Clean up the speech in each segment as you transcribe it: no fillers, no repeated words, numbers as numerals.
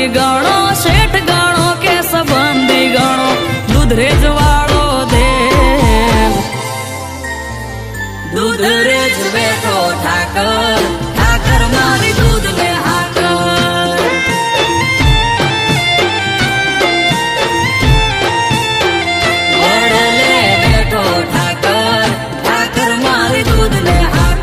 વેપારી ગણો, શેઠ ગણો કે સંબંધી ગણો, દૂધરેજ વાળો દેવ. દૂધરેજ બેઠો ઠાકર, ઠાકર મારી દૂધ ને હાકર. વડલે બેઠો ઠાકર, ઠાકર મારી દૂધ ને હાકર.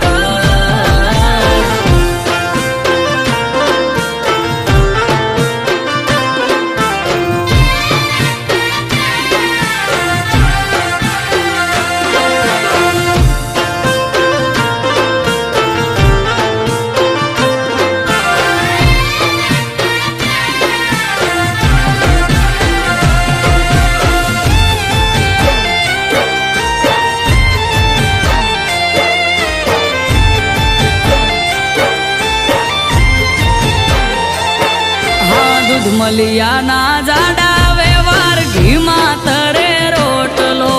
મલિયાના જાડા વ્યવહાર, ઘીમાં તરે રોટલો,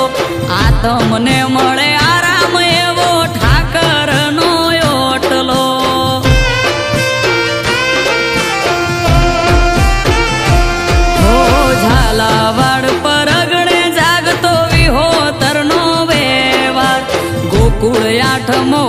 આ તમને મળે આરામ એવો ઠાકરનો ઓટલો. હો ઝાલાવાડ પર અગણે જાગતો વિહોતરનો વ્યવહાર, ગોકુળ આઠમો